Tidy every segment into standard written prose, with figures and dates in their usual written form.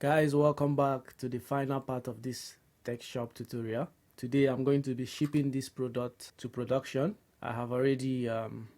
Guys, welcome back to the final part of this tech shop tutorial. Today I'm going to be shipping this product to production. I have already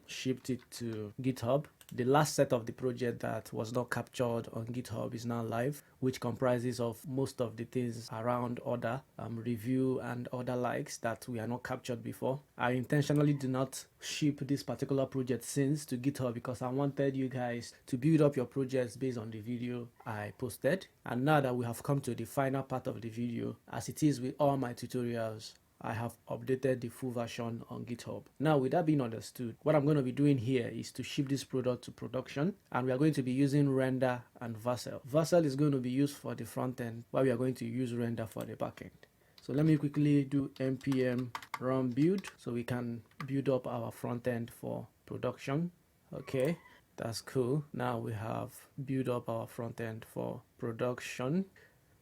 shipped it to GitHub. The last set of the project that was not captured on GitHub is now live, which comprises of most of the things around order, review and other likes that we are not captured before. I intentionally do not ship this particular project since to GitHub because I wanted you guys to build up your projects based on the video I posted. And now that we have come to the final part of the video, as it is with all my tutorials, I have updated the full version on GitHub. Now, with that being understood, what I'm going to be doing here is to ship this product to production, and we are going to be using render and Vercel. Vercel is going to be used for the front end, while we are going to use render for the backend. So let me quickly do npm run build so we can build up our front end for production. Okay, that's cool. Now we have built up our front end for production.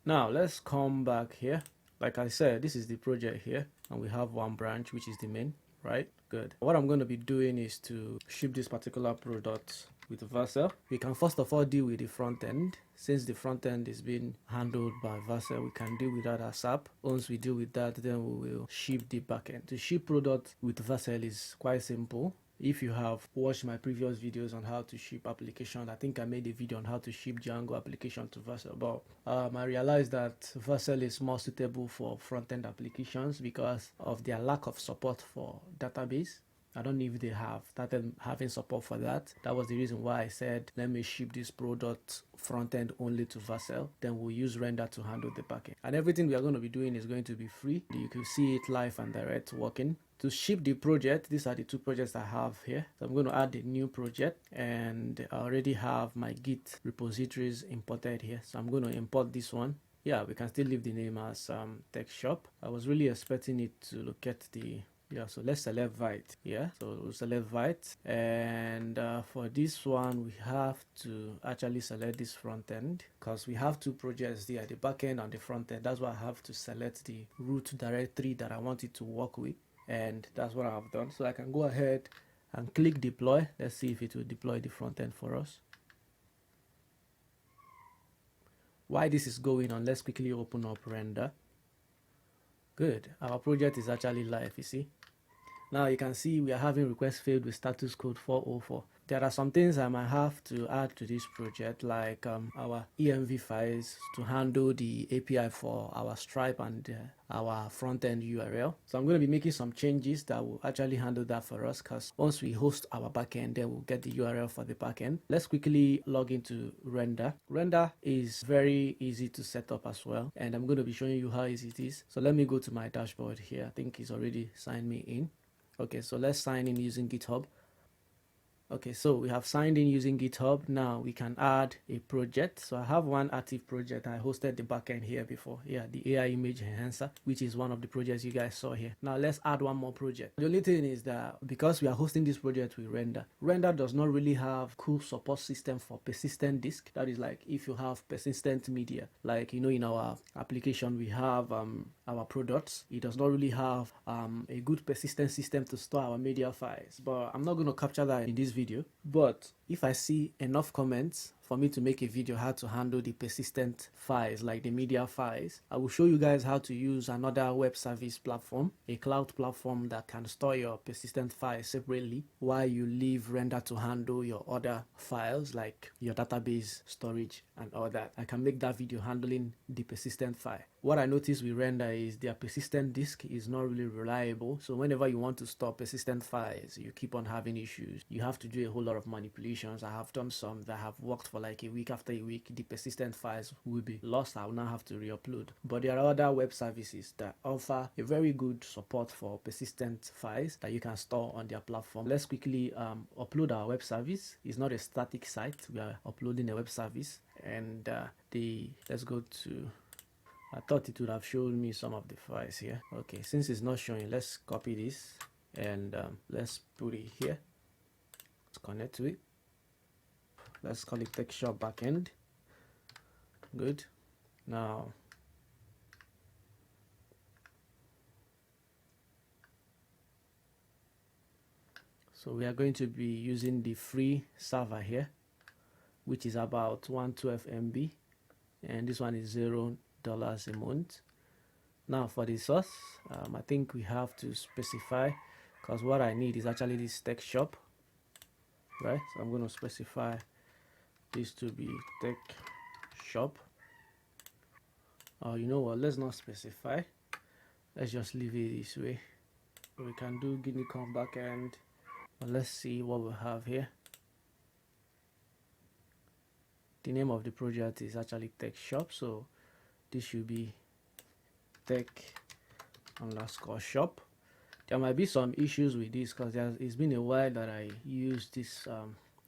Now let's come back here. Like I said, this is the project here, and we have one branch, which is the main, right? Good. What I'm going to be doing is to ship this particular product with Vercel. We can first of all deal with the front end. Since the front end is being handled by Vercel, we can deal with that as app. Once we deal with that, then we will ship the backend. To ship product with Vercel is quite simple. If you have watched my previous videos on how to ship application, I think I made a video on how to ship Django application to Vercel, but I realized that Vercel is more suitable for front-end applications because of their lack of support for database. I don't know if they have started having support for that. That was the reason why I said, let me ship this product front-end only to Vercel. Then we'll use render to handle the backend. And everything we are going to be doing is going to be free. You can see it live and direct working. To ship the project, these are the two projects I have here. So I'm going to add a new project, and I already have my Git repositories imported here. So I'm going to import this one. Yeah, we can still leave the name as tech shop. I was really expecting it to look at the so let's select Vite. So we'll select Vite, and for this one we have to actually select this front end because we have two projects there, the back end and the front end. That's why I have to select the root directory that I want it to work with, and that's what I have done. So I can go ahead and click deploy. Let's see if it will deploy the front end for us. While this is going on, let's quickly open up render. Good, our project is actually live, you see. Now you can see we are having request failed with status code 404. There are some things I might have to add to this project, like our env files to handle the API for our Stripe and our front-end URL. So I'm going to be making some changes that will actually handle that for us, because once we host our backend, then we'll get the URL for the backend. Let's quickly log into render. Render is very easy to set up as well, and I'm going to be showing you how easy it is. So let me go to my dashboard here. I think it's already signed me in. Okay, so let's sign in using GitHub. Okay, so we have signed in using GitHub. Now we can add a project. So I have one active project. I hosted the backend here before. Yeah, the AI image enhancer, which is one of the projects you guys saw here. Now let's add one more project. The only thing is that because we are hosting this project with render, render does not really have cool support system for persistent disk. That is like if you have persistent media, like in our application we have our products. It does not really have a good persistent system to store our media files, but I'm not going to capture that in this video. But if I see enough comments for me to make a video how to handle the persistent files, like the media files, I will show you guys how to use another web service platform, a cloud platform that can store your persistent files separately while you leave render to handle your other files like your database storage and all that. I can make that video handling the persistent file. What I noticed with render is their persistent disk is not really reliable. So whenever you want to store persistent files, you keep on having issues. You have to do a whole lot of manipulations. I have done some that have worked for like a week. After a week, the persistent files will be lost. I will now have to re-upload. But there are other web services that offer a very good support for persistent files that you can store on their platform. Let's quickly upload our web service. It's not a static site. We are uploading a web service, and let's go to. I thought it would have shown me some of the files here. Okay, since it's not showing, let's copy this and let's put it here. Let's connect to it. Let's call it tech shop backend. Good. Now so we are going to be using the free server here, which is about 112 MB. and this one is $0 a month. Now for the source, I think we have to specify, because what I need is actually this text shop, right? So I'm going to specify this to be text shop. You know what, let's not specify, let's just leave it this way. We can do guinea corn backend, but let's see what we have here. The name of the project is actually text shop, so this should be tech_shop. There might be some issues with this because it's been a while that I used this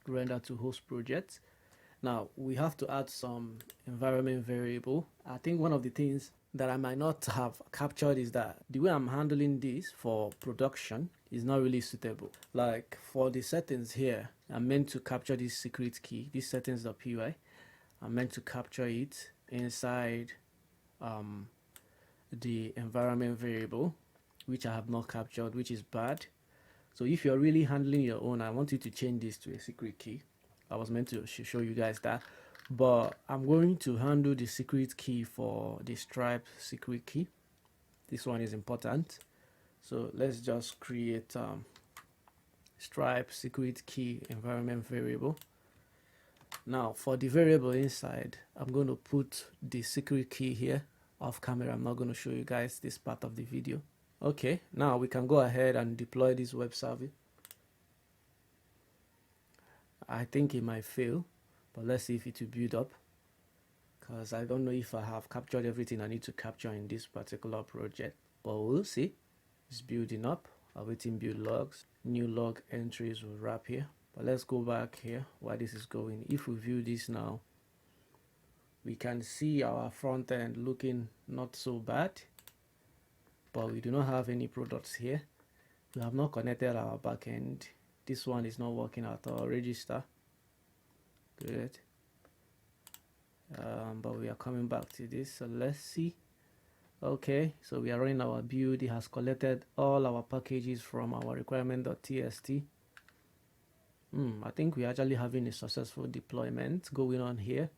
render to host projects. Now we have to add some environment variable. I think one of the things that I might not have captured is that the way I'm handling this for production is not really suitable. Like for the settings here, I'm meant to capture this secret key, this settings.py. I'm meant to capture it inside the environment variable, which I have not captured, which is bad. So if you're really handling your own, I want you to change this to a secret key. I was meant to show you guys that, but I'm going to handle the secret key for the Stripe secret key. This one is important, so let's just create Stripe secret key environment variable. Now for the variable inside, I'm going to put the secret key here off camera. I'm not going to show you guys this part of the video. Okay, now we can go ahead and deploy this web service. I think it might fail, but let's see if it will build up, because I don't know if I have captured everything I need to capture in this particular project, but we'll see. It's building up, awaiting build logs. New log entries will wrap here, but let's go back here while this is going. If we view this now, we can see our front end looking not so bad, but we do not have any products here. We have not connected our backend. This one is not working at all. Register. Good. But we are coming back to this, so let's see. Okay, so we are running our build. It has collected all our packages from our requirement.txt. I think we're actually having a successful deployment going on here.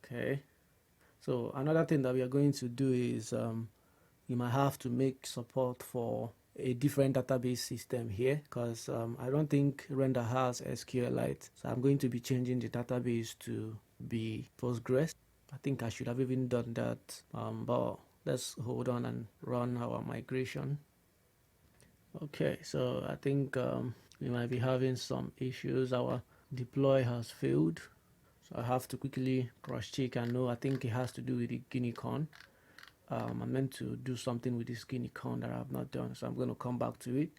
Okay, so another thing that we are going to do is you might have to make support for a different database system here, because I don't think render has SQLite, so I'm going to be changing the database to be Postgres. I think I should have even done that, but let's hold on and run our migration. Okay, so I think we might be having some issues. Our deploy has failed, so I have to quickly cross check and know. I think it has to do with the guinea corn. I'm meant to do something with this guinea corn that I have not done, so I'm going to come back to it.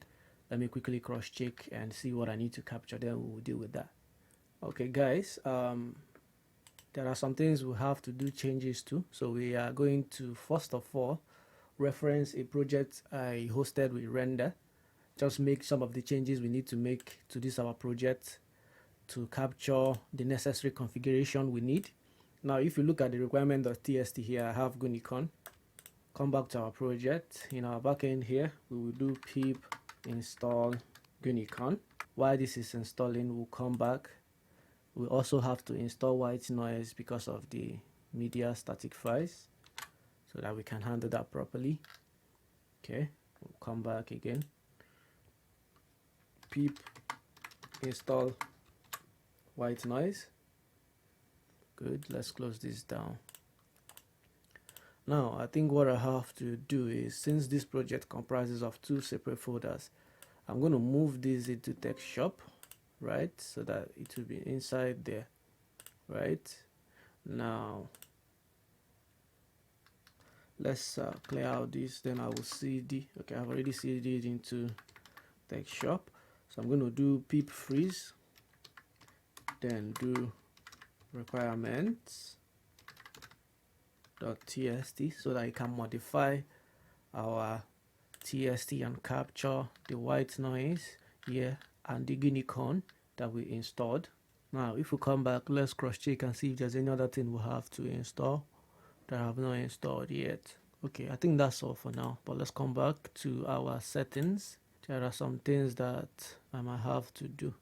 Let me quickly cross check and see what I need to capture, then we'll deal with that. Okay guys, there are some things we have to do changes to, so we are going to first of all reference a project I hosted with render. Just make some of the changes we need to make to this our project to capture the necessary configuration we need. Now if you look at the requirement.txt here, I have Gunicon. Come back to our project. In our backend here, we will do pip install Gunicon. While this is installing, we'll come back. We also have to install white noise because of the media static files, so that we can handle that properly. Okay, we'll come back again. Pip install white noise. Good, let's close this down. Now I think what I have to do is, since this project comprises of two separate folders, I'm going to move this into text shop, right, so that it will be inside there. Right now let's clear out this, then I will cd. Okay, I've already cd'd into text shop, so I'm going to do pip freeze, then do requirements.txt so that I can modify our txt and capture the white noise here and the guinea corn that we installed. Now if we come back, let's cross check and see if there's any other thing we have to install that I have not installed yet. Okay, I think that's all for now, but let's come back to our settings. There are some things that I might have to do.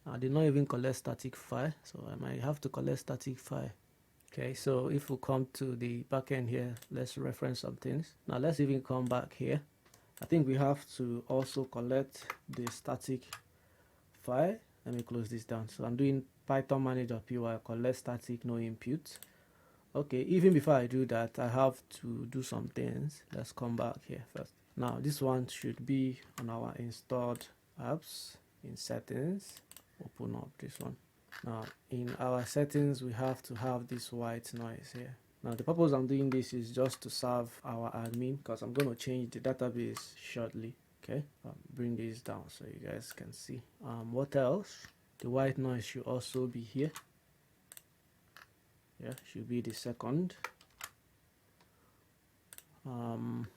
I did not even collect static file, so I might have to collect static file. Okay, so if we come to the backend here, let's reference some things. Now let's even come back here. I think we have to also collect the static file. Let me close this down. So I'm doing python manage.py, collect static, no input. Okay, even before I do that, I have to do some things. Let's come back here first. Now this one should be on our installed apps in settings. Open up this one. Now in our settings, we have to have this white noise here. Now the purpose I'm doing this is just to serve our admin, because I'm going to change the database shortly. Okay, bring this down so you guys can see. What else? The white noise should also be here. Yeah, should be the second. Come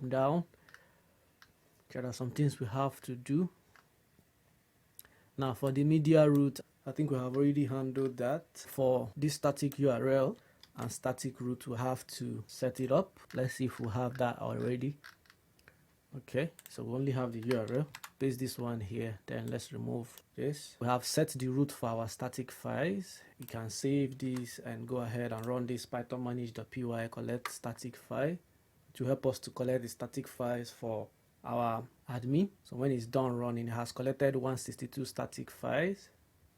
down. There are some things we have to do. Now for the media route, I think we have already handled that. For this static URL and static route, we have to set it up. Let's see if we have that already. Okay, so we only have the URL. Paste this one here, then let's remove this. We have set the route for our static files. You can save this and go ahead and run this python manage.py collect static file to help us to collect the static files for our admin. So when it's done running, it has collected 162 static files.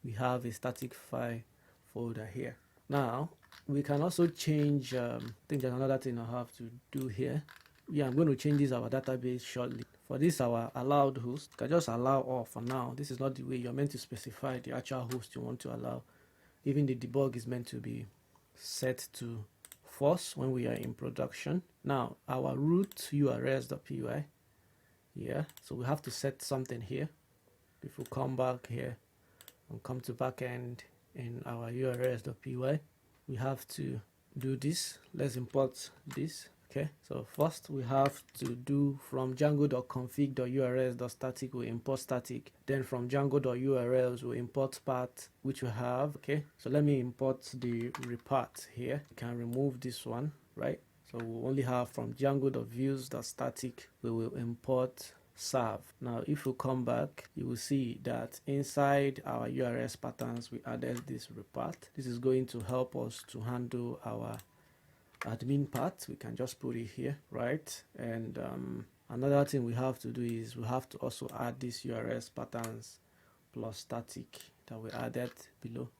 We have a static file folder here. Now we can also change, I think there's another thing I have to do here. Yeah, I'm going to change this our database shortly. For this, our allowed host, you can just allow all for now. This is not the way you're meant to specify the actual host you want to allow. Even the debug is meant to be set to false when we are in production. Now, our root urls.py. Yeah, so we have to set something here. If we come back here and come to backend in our urls.py, we have to do this. Let's import this. Okay, so first we have to do from django.config.urls.static, we import static. Then from django.urls, we import path, which we have. Okay, so let me import the repath here. You can remove this one, right? So we only have from django.views.static, we will import serve. Now, if we come back, you will see that inside our URS patterns, we added this repath. This is going to help us to handle our admin part. We can just put it here, right? And another thing we have to do is we have to also add this URS patterns plus static that we added below.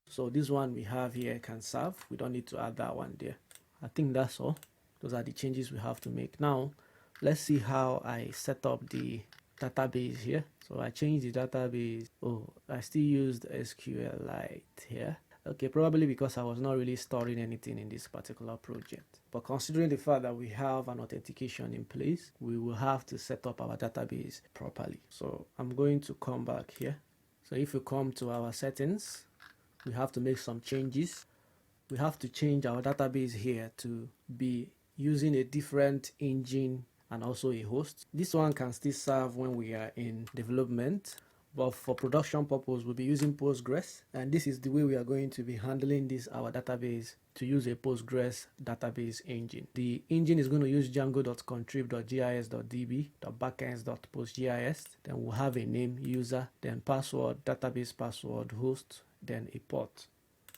So this one we have here can serve. We don't need to add that one there. I think that's all. Those are the changes we have to make. Now let's see how I set up the database here. So I changed the database. Oh, I still used SQLite here. Okay, probably because I was not really storing anything in this particular project. But considering the fact that we have an authentication in place, we will have to set up our database properly. So I'm going to come back here. So if we come to our settings, we have to make some changes. We have to change our database here to be using a different engine and also a host. This one can still serve when we are in development, but for production purpose, we'll be using Postgres, and this is the way we are going to be handling this our database to use a Postgres database engine. The engine is going to use django.contrib.gis.db.backends.postgis. Then we'll have a name, user, then password, database password, host, then a port.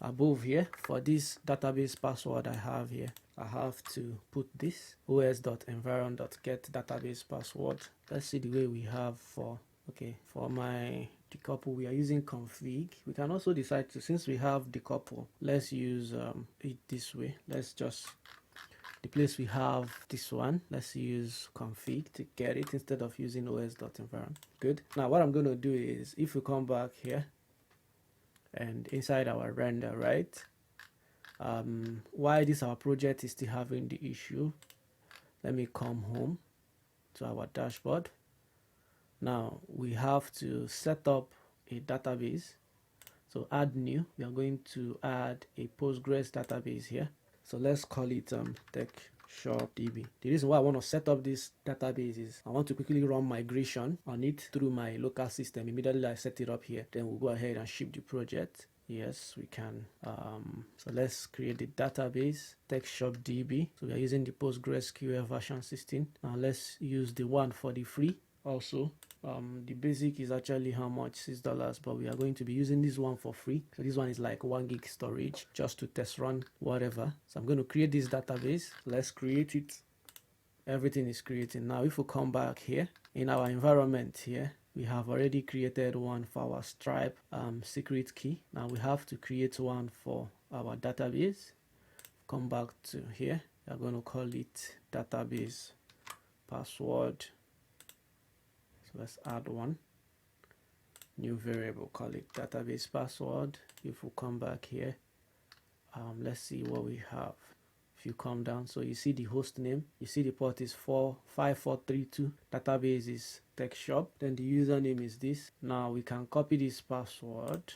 Above here, for this database password I have here, I have to put this os.environ.get database password. Let's see the way we have for, okay, for my decouple, we are using config. We can also decide to, since we have decouple, let's use it this way. Let's just, the place we have this one, let's use config to get it instead of using os.environ. Good. Now what I'm going to do is, if we come back here and inside our render, right, why this our project is still having the issue, let me come home to our dashboard. Now we have to set up a database. So add new, we are going to add a Postgres database here. So let's call it TechShopDB. The reason why I want to set up this database is I want to quickly run migration on it through my local system. Immediately I set it up here, then we'll go ahead and ship the project. Yes, we can. So let's create the database, TextShop DB. So we are using the PostgreSQL version 16. Now let's use the one for the free also. The basic is actually how much? $6, but we are going to be using this one for free. So this one is like 1 gig storage just to test run whatever. So I'm going to create this database. Let's create it. Everything is creating. Now if we come back here in our environment here, we have already created one for our Stripe secret key. Now we have to create one for our database. Come back to here. We're going to call it database password. So let's add one new variable, call it database password. If we come back here, let's see what we have. If you come down, so you see the host name, you see the port is 45432, database is TextShop, then the username is this. Now we can copy this password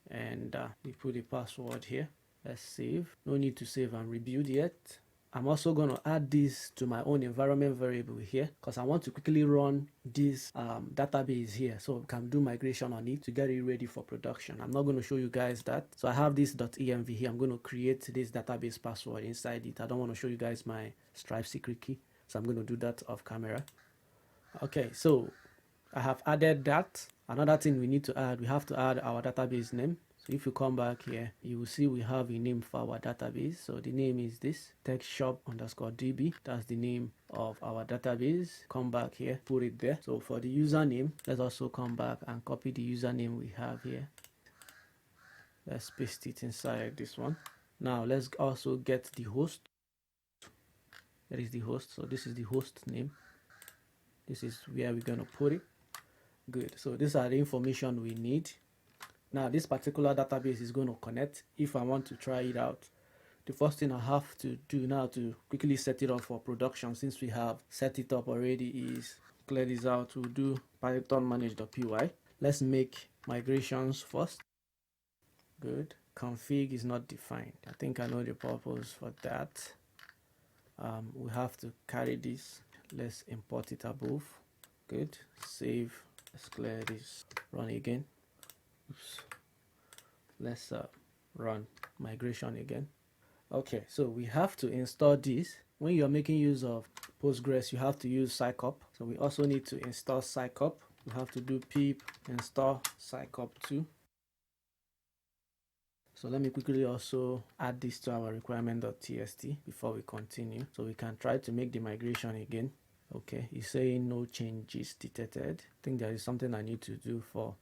and we put the password here. Let's save. No need to save and rebuild yet. I'm also going to add this to my own environment variable here because I want to quickly run this database here so we can do migration on it to get it ready for production. I'm not going to show you guys that. So I have this .env here. I'm going to create this database password inside it. I don't want to show you guys my Stripe secret key, so I'm going to do that off camera. Okay, so I have added that. Another thing we need to add, we have to add our database name. So if you come back here, you will see we have a name for our database. So the name is this, TextShop_DB. That's the name of our database. Come back here, put it there. So for the username, let's also come back and copy the username we have here. Let's paste it inside this one. Now let's also get the host. That is the host. So this is the host name. This is where we're going to put it. Good. So these are the information we need. Now this particular database is going to connect. If I want to try it out, the first thing I have to do now to quickly set it up for production, since we have set it up already, is clear this out. We'll do python manage.py. Let's make migrations first. Good. Config is not defined. I think I know the purpose for that. We have to carry this. Let's import it above. Good. Save. Let's clear this. Run again. Oops. Let's run migration again. Okay, so we have to install this. When you're making use of Postgres, you have to use scop. So we also need to install scop. We have to do pip install scop2. So let me quickly also add this to our requirement.txt before we continue, so we can try to make the migration again. Okay, it's saying no changes detected. I think there is something I need to do for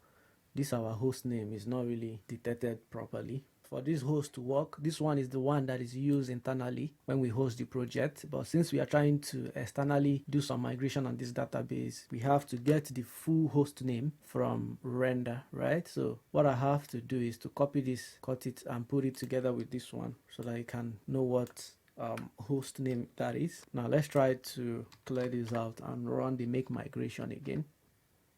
this. Our host name is not really detected properly. For this host to work, this one is the one that is used internally when we host the project. But since we are trying to externally do some migration on this database, we have to get the full host name from render, right? So what I have to do is to copy this, cut it, and put it together with this one so that you can know what host name that is. Now let's try to clear this out and run the make migration again.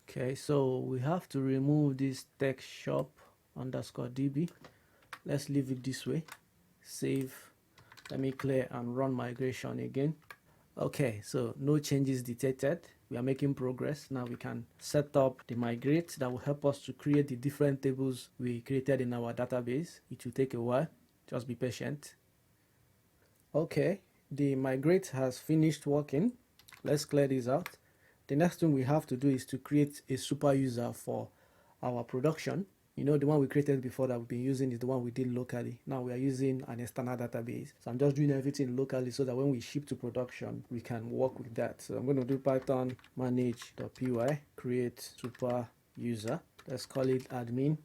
Okay, so we have to remove this TextShop_DB. Let's leave it this way. Save. Let me clear and run migration again. Okay, so no changes detected. We are making progress. Now we can set up the migrate that will help us to create the different tables we created in our database. It will take a while. Just be patient. Okay, the migrate has finished working. Let's clear this out. The next thing we have to do is to create a super user for our production. You know, the one we created before that we've been using is the one we did locally. Now we are using an external database. So I'm just doing everything locally so that when we ship to production, we can work with that. So I'm going to do python manage.py, create super user. Let's call it admin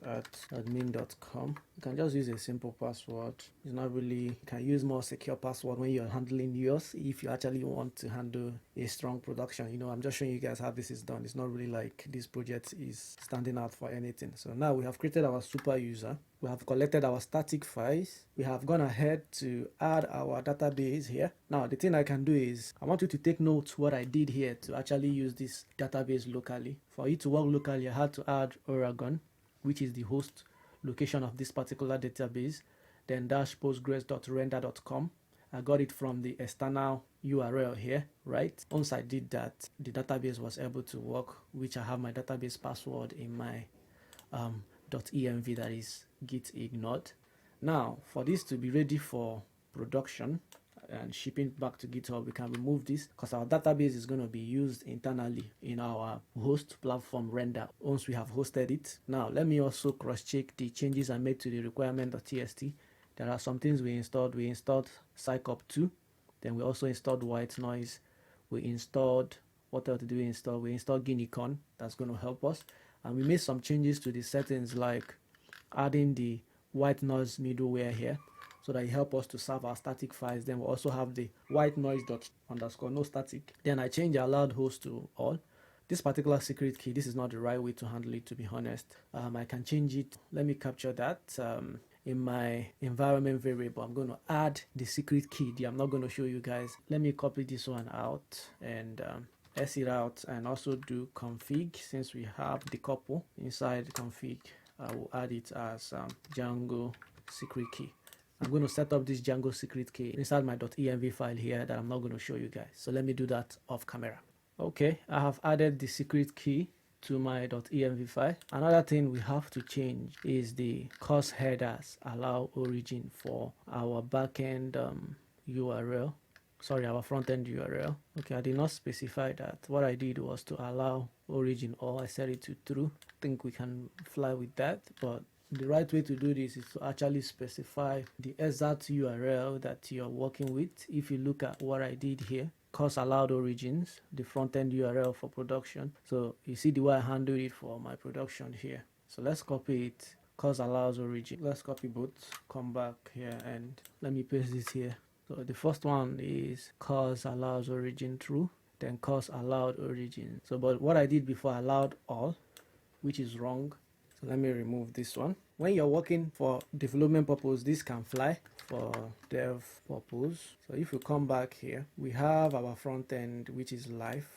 at admin.com. You can just use a simple password. It's not really, you can use more secure password when you're handling yours if you actually want to handle a strong production. You know, I'm just showing you guys how this is done. It's not really like this project is standing out for anything. So now we have created our super user. We have collected our static files. We have gone ahead to add our database here. Now the thing I can do is I want you to take note what I did here to actually use this database locally. For it to work locally, I had to add Oregon, which is the host location of this particular database, then -postgres.render.com. I got it from the external URL here, right? Once I did that, the database was able to work, which I have my database password in my .env that is git ignored. Now for this to be ready for production and shipping back to GitHub, we can remove this because our database is going to be used internally in our host platform render once we have hosted it. Now let me also cross-check the changes I made to the requirement.txt. There are some things we installed. We installed psycop2, then we also installed white noise. We installed, what else did we install? We installed guineacon. That's going to help us. And we made some changes to the settings, like adding the white noise middleware here, so that it helps us to serve our static files. Then we also have the white noise _ no static. Then I changed the allowed host to all. This particular secret key, this is not the right way to handle it, to be honest. I can change it. Let me capture that. In my environment variable, I'm going to add the secret key. I'm not going to show you guys. Let me copy this one out and S it out, and also do config. Since we have the couple inside the config, I will add it as Django secret key. I'm going to set up this Django secret key inside my .env file here that I'm not going to show you guys. So let me do that off camera. Okay, I have added the secret key to my .env file. Another thing we have to change is the course headers allow origin for our backend URL. Sorry, our front-end URL. Okay, I did not specify that. What I did was to allow origin, or I set it to true. I think we can fly with that, but the right way to do this is to actually specify the exact URL that you're working with. If you look at what I did here, course allowed origins, the front-end URL for production. So you see the way I handle it for my production here. So let's copy it, course allows origin. Let's copy both, come back here, and let me paste this here. So the first one is course allows origin true, then course allowed origin. So but what I did before, I allowed all, which is wrong. So let me remove this one. When you're working for development purpose, this can fly. For dev purpose, so if you come back here, we have our front end, which is live.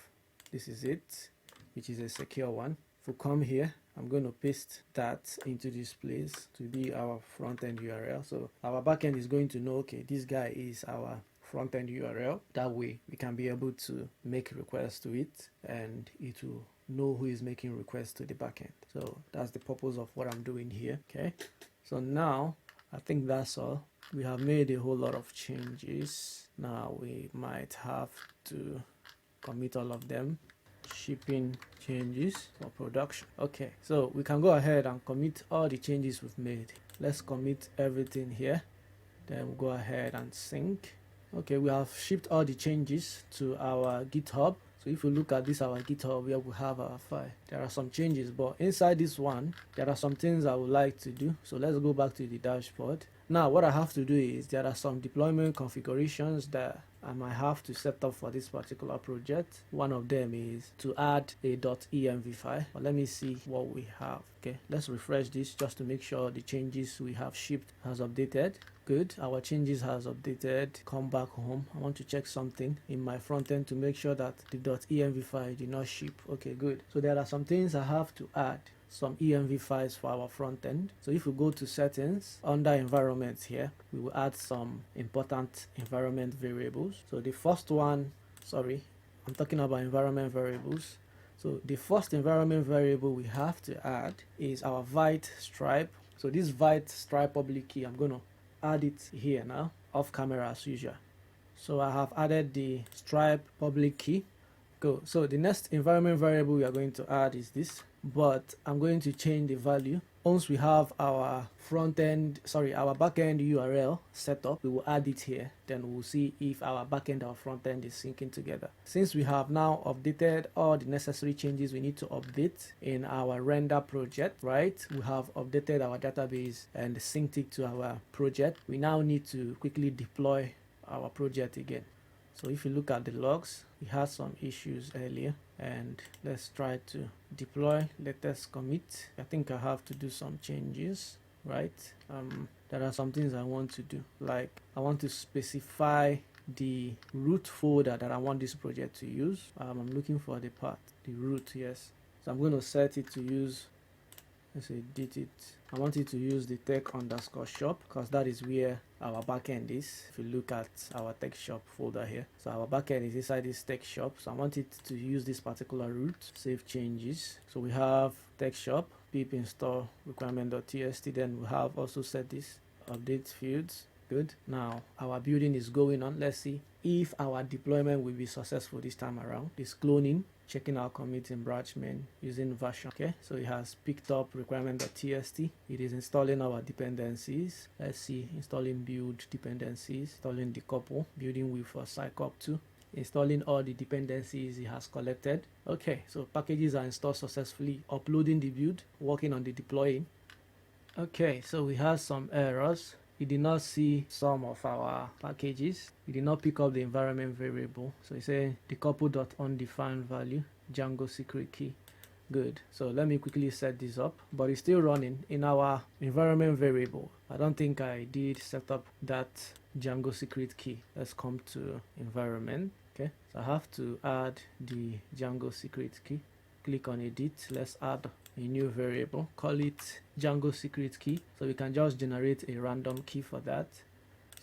This is it, which is a secure one. If we come here, I'm going to paste that into this place to be our front end URL. So our backend is going to know, okay, this guy is our front end URL. That way we can be able to make requests to it, and it will know who is making requests to the backend. So that's the purpose of what I'm doing here. Okay, so now I think that's all. We have made a whole lot of changes. Now we might have to commit all of them. Shipping changes for production. Okay, so we can go ahead and commit all the changes we've made. Let's commit everything here. Then we'll go ahead and sync. Okay, we have shipped all the changes to our GitHub. So if you look at this, our GitHub, where we have our file, there are some changes, but inside this one, there are some things I would like to do. So let's go back to the dashboard. Now, what I have to do is there are some deployment configurations that I might have to set up for this particular project. One of them is to add a .env file. But let me see what we have. Okay, let's refresh this just to make sure the changes we have shipped has updated. Good, our changes has updated. Come back home. I want to check something in my front end to make sure that the .env file did not ship. Okay, good. So there are some things I have to add, some env files for our front end. So if we go to settings, under environments here, we will add some important environment variables. So the first one, sorry, I'm talking about environment variables. So the first environment variable we have to add is our vite stripe. So this vite stripe public key, I'm going to add it here now, off camera as usual. So I have added the stripe public key. Go. So the next environment variable we are going to add is this, but I'm going to change the value. Once we have our our backend URL set up, we will add it here. Then we'll see if our backend or front end is syncing together. Since we have now updated all the necessary changes we need to update in our render project, right? We have updated our database and synced it to our project. We now need to quickly deploy our project again. So if you look at the logs, we had some issues earlier, and let's try to deploy. Let us commit. I think I have to do some changes, right? There are some things I want to do, like I want to specify the root folder that I want this project to use. I'm looking for the path, the root, yes. So I'm going to set it to use, let's say edit it. I want it to use the tech_shop because that is where our backend is. If you look at our tech shop folder here, so our backend is inside this tech shop. So I want it to use this particular root. Save changes. So we have tech shop. pip install requirement.txt. Then we have also set this update fields. Good. Now our building is going on. Let's see if our deployment will be successful this time around. This cloning, checking our commit in branch main using version. Okay, so it has picked up requirement.txt. It is installing our dependencies. Let's see, installing build dependencies, installing decouple, building with cycop2, installing all the dependencies it has collected. Okay, so packages are installed successfully, uploading the build, working on the deploying. Okay, so we have some errors. It did not see some of our packages. It did not pick up the environment variable. So it's saying decouple.undefined value, Django secret key. Good. So let me quickly set this up, but it's still running in our environment variable. I don't think I did set up that Django secret key. Let's come to environment. Okay, so I have to add the Django secret key. Click on edit. Let's add a new variable, call it Django secret key. So we can just generate a random key for that.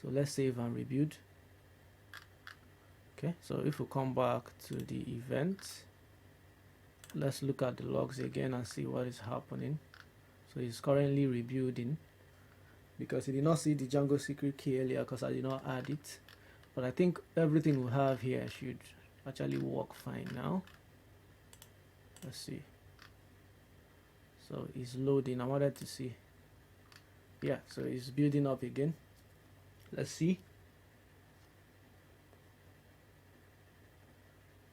So let's save and rebuild. Okay, so if we come back to the event, let's look at the logs again and see what is happening. So it's currently rebuilding because it did not see the Django secret key earlier because I did not add it. But I think everything we have here should actually work fine now. Let's see. So it's loading. I wanted to see. Yeah, so it's building up again. Let's see.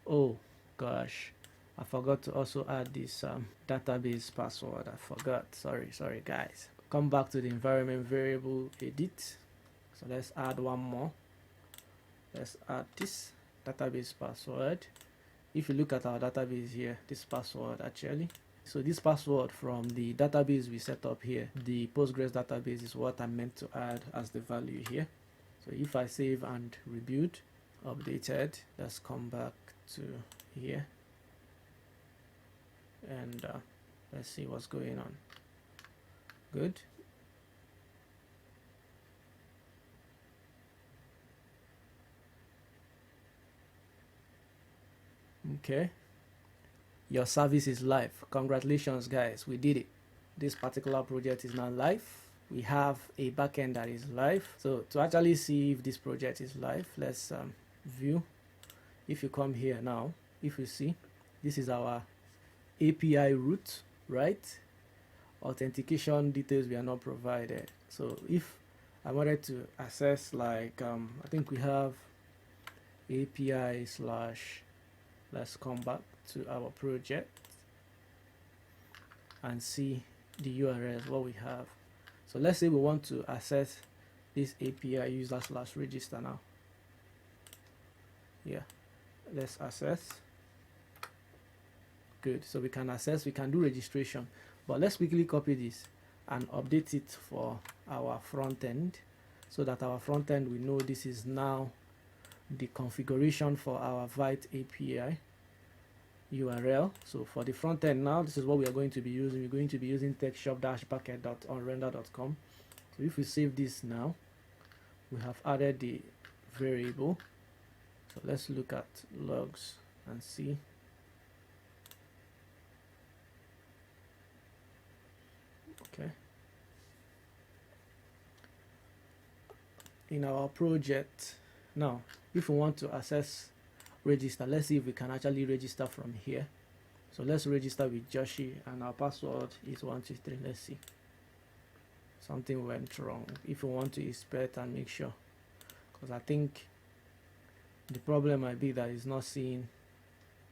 Oh gosh, I forgot to also add this database password. I forgot. Sorry guys. Come back to the environment variable edit. So let's add one more. Let's add this database password. If you look at our database here, this password actually. So this password from the database we set up here, the Postgres database, is what I'm meant to add as the value here. So if I save and rebuild, updated, let's come back to here and let's see what's going on. Good. Okay, your service is live. Congratulations guys, we did it. This particular project is now live. We have a backend that is live. So to actually see if this project is live, let's view. If you come here now, if you see, this is our API route, right? Authentication details we are not provided. So if I wanted to access, like I think we have API slash, let's come back to our project and see the URLs what we have. So let's say we want to access this API user slash register now. Yeah, let's access. Good. So we can access, we can do registration, but let's quickly copy this and update it for our front end so that our front end will know this is now the configuration for our Vite API URL. So for the front end now, this is what we are going to be using. We're going to be using techshop-backend.onrender.com. So if we save this now, we have added the variable. So let's look at logs and see. Okay. In our project now, if we want to access register, let's see if we can actually register from here. So let's register with Joshi and our password is 123. Let's see, something went wrong. If we want to inspect and make sure, because I think the problem might be that it's not seeing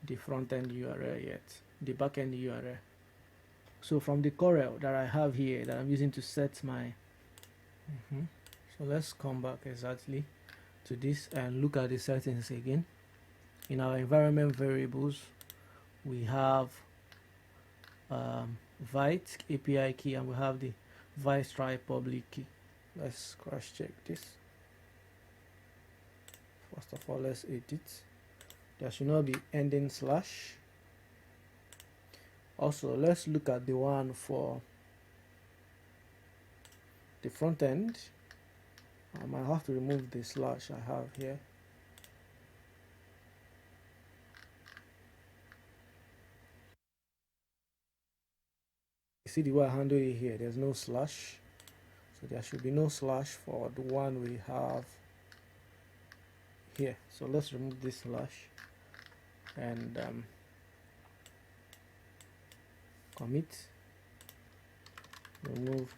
the front end URL yet, the backend URL. So from the Corel that I have here that I'm using to set my so let's come back exactly to this and look at the settings again. In our environment variables, we have Vite API key and we have the Vite try public key. Let's cross check this. First of all, let's edit. There should not be ending slash. Also, let's look at the one for the front end. I might have to remove the slash I have here. see the way I handle it here, there's no slash, so there should be no slash for the one we have here. So let's remove this slash and commit removed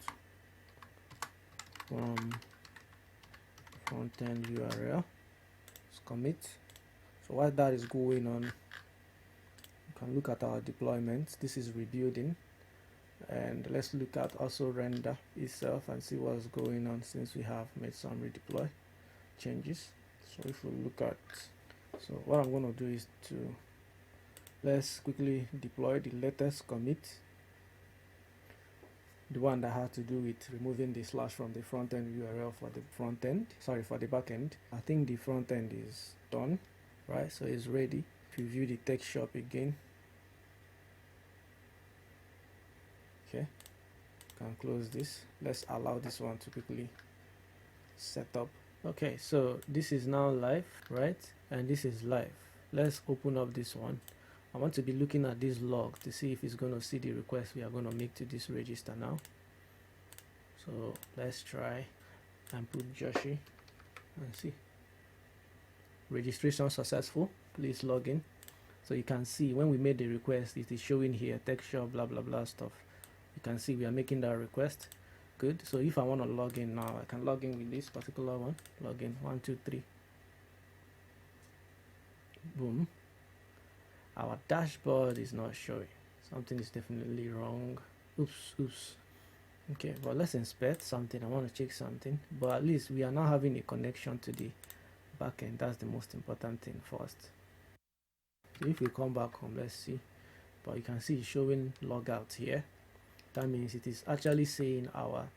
from Frontend URL. Let's commit. So while that is going on, you can look at our deployment. This is rebuilding, and let's look at also render itself and see what's going on since we have made some redeploy changes. So if we look at, so what I'm going to do is to let's quickly deploy the latest commit, the one that had to do with removing the slash from the front end URL for the front end, sorry, for the back end. I think the front end is done, right? So it's ready. If you view the text shop again, okay, can close this. Let's allow this one to quickly set up. Okay, so this is now live, right? And this is live. Let's open up this one. I want to be looking at this log to see if it's going to see the request we are going to make to this register now. So let's try and put Joshi and see. Registration successful. Please log in. So you can see when we made the request, it is showing here texture, blah blah blah stuff. You can see we are making that request. Good. So if I want to log in now, I can log in with this particular one. Log in 1 2 3. Boom. Our dashboard is not showing. Something is definitely wrong. Oops. Okay, but let's inspect something. I want to check something, but at least we are now having a connection to the backend. That's the most important thing first. So if we come back home, let's see. But you can see it's showing logout here. That means it is actually saying our,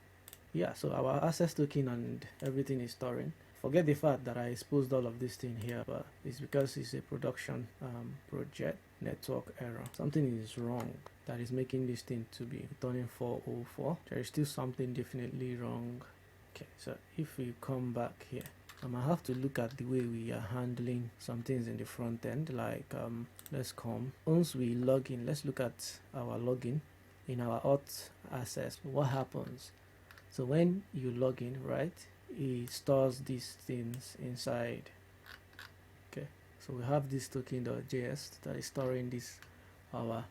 yeah, so our access token and everything is storing. Forget the fact that I exposed all of this thing here, but it's because it's a production project. Network error. Something is wrong that is making this thing to be returning 404. There is still something definitely wrong. Okay, so if we come back here, I might have to look at the way we are handling some things in the front end. Like let's come, once we log in, let's look at our login in our auth access. What happens? So when you log in, right, it stores these things inside. Okay, so we have this token.js that is storing this, our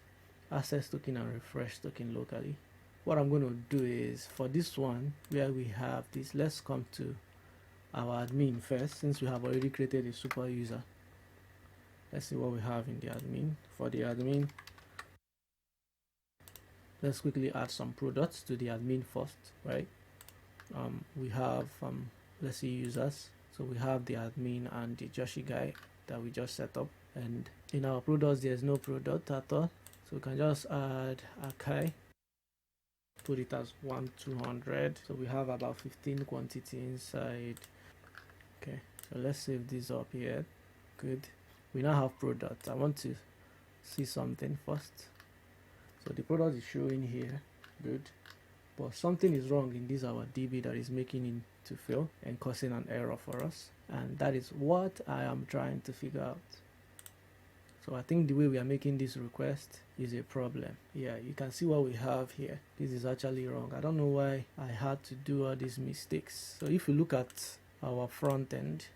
access token and refresh token locally. What I'm going to do is for this one where we have this, let's come to our admin first, since we have already created a super user. Let's see what we have in the admin. For the admin, let's quickly add some products to the admin first, right? We have let's see, users. So we have the admin and the Joshi guy that we just set up, and in our products there's no product at all, so we can just add Akai, put it as 1-200. So we have about 15 quantity inside. Okay, so let's save this up here. Good, we now have product. I want to see something first. So the product is showing here. Good, but something is wrong in this our DB that is making it to fail and causing an error for us, and that is what I am trying to figure out. So I think the way we are making this request is a problem. Yeah, you can see what we have here. This is actually wrong. I don't know why I had to do all these mistakes. So if you look at our front end,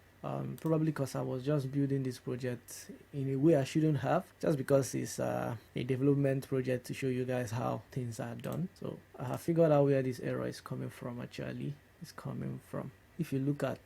probably because I was just building this project in a way I shouldn't have, just because it's a development project to show you guys how things are done. So I have figured out where this error is coming from. Actually, it's coming from, if you look at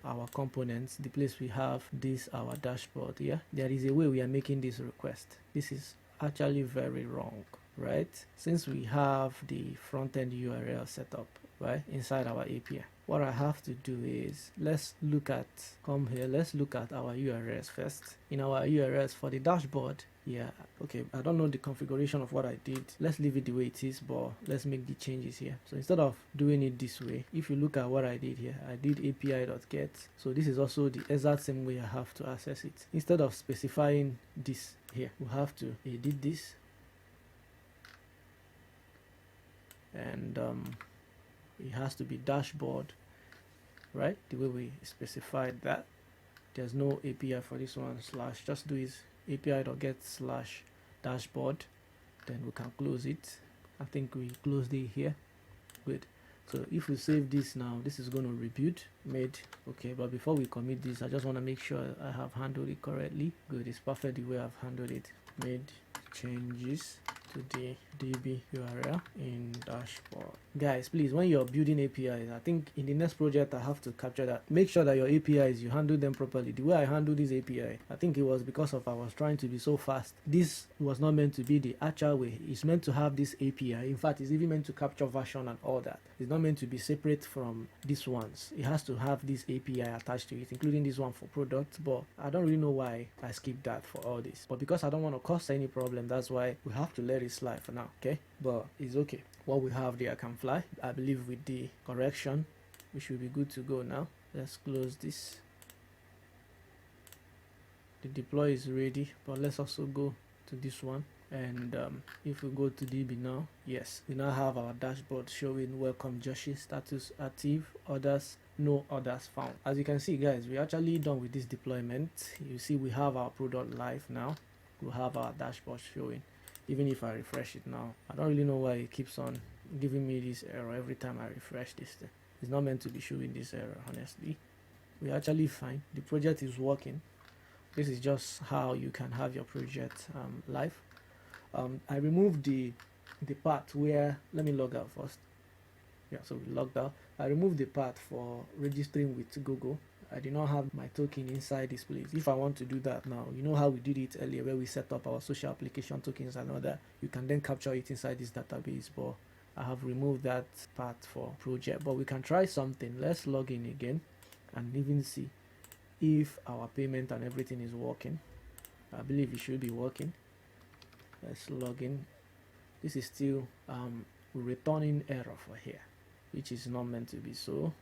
our components, the place we have this, our dashboard here, there is a way we are making this request. This is actually very wrong, right? Since we have the front-end URL set up, right, inside our API, what I have to do is, let's look at, come here, let's look at our URLs first. In our URLs for the dashboard, yeah, okay, I don't know the configuration of what I did. Let's leave it the way it is, but let's make the changes here. So instead of doing it this way, if you look at what I did here, I did api.get. So this is also the exact same way I have to access it. Instead of specifying this here, we have to edit this, and it has to be dashboard, right, the way we specified that. There's no API for this one, slash, just do is api.get/dashboard, then we can close it. I think we closed it here. Good. So if we save this now, this is going to rebuild made. Okay, but before we commit this, I just want to make sure I have handled it correctly. Good, it's perfect the way I've handled it. Made changes to the DB URL in dashboard. Guys, please, when you're building APIs, I think in the next project I have to capture that. Make sure that your APIs, you handle them properly. The way I handle this API, I think it was because of I was trying to be so fast. This was not meant to be the actual way. It's meant to have this API. In fact, it's even meant to capture version and all that. It's not meant to be separate from these ones. It has to have this API attached to it, including this one for products, but I don't really know why I skipped that for all this. But because I don't want to cause any problem, that's why we have to let it slide for now, okay? But it's okay. What we have there can fly. I believe with the correction, we should be good to go now. Let's close this. The deploy is ready, but let's also go to this one. And if we go to DB now, yes, we now have our dashboard showing welcome Joshi, status active, others, no others found. As you can see, guys, we're actually done with this deployment. You see we have our product live now. We have our dashboard showing. Even if I refresh it now, I don't really know why it keeps on giving me this error every time I refresh this thing. It's not meant to be showing this error, honestly. We're actually fine. The project is working. This is just how you can have your project live. I removed the part where, let me log out first. Yeah, so we logged out. I removed the part for registering with Google. I did not have my token inside this place. If I want to do that now, you know how we did it earlier where we set up our social application tokens and all that, you can then capture it inside this database, but I have removed that part for project. But we can try something. Let's log in again and even see if our payment and everything is working. I believe it should be working. Let's log in. This is still returning error for here, which is not meant to be so.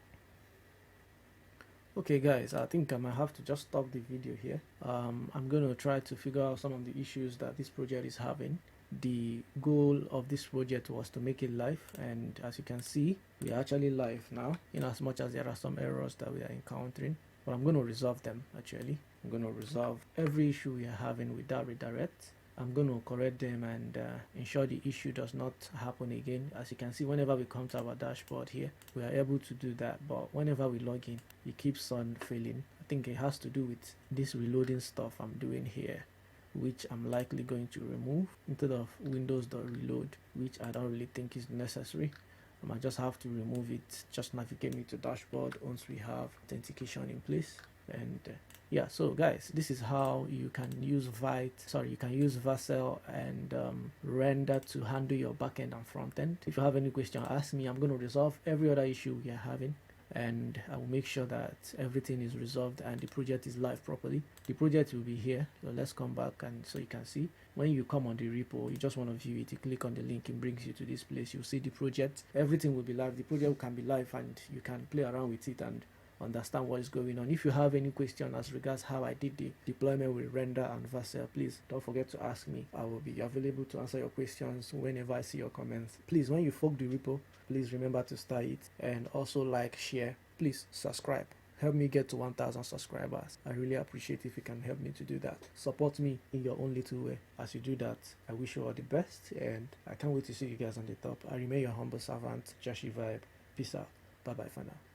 Okay guys, I think I might have to just stop the video here. I'm going to try to figure out some of the issues that this project is having. The goal of this project was to make it live, and as you can see, we are actually live now, in as much as there are some errors that we are encountering, but I'm going to resolve them. Actually, I'm going to resolve every issue we are having with that redirect. I'm going to correct them and ensure the issue does not happen again. As you can see, whenever we come to our dashboard here, we are able to do that, but whenever we log in, it keeps on failing. I think it has to do with this reloading stuff I'm doing here, which I'm likely going to remove instead of windows.reload, which I don't really think is necessary. I might just have to remove it. Just navigate me to dashboard once we have authentication in place. And yeah, so guys, this is how you can use Vercel and Render to handle your backend and frontend. If you have any question, ask me. I'm going to resolve every other issue we are having, and I will make sure that everything is resolved and the project is live properly. The project will be here, so let's come back and so you can see. When you come on the repo, you just want to view it, you click on the link, it brings you to this place. You'll see the project, everything will be live. The project can be live and you can play around with it and understand what is going on. If you have any question as regards how I did the deployment with Render and Vercel, please don't forget to ask me. I will be available to answer your questions whenever I see your comments. Please, when you fork the repo, please remember to star it, and also like, share, please subscribe. Help me get to 1,000 subscribers. I really appreciate if you can help me to do that. Support me in your own little way. As you do that, I wish you all the best, and I can't wait to see you guys on the top. I remain your humble servant, Joshi Vibe. Peace out. Bye bye for now.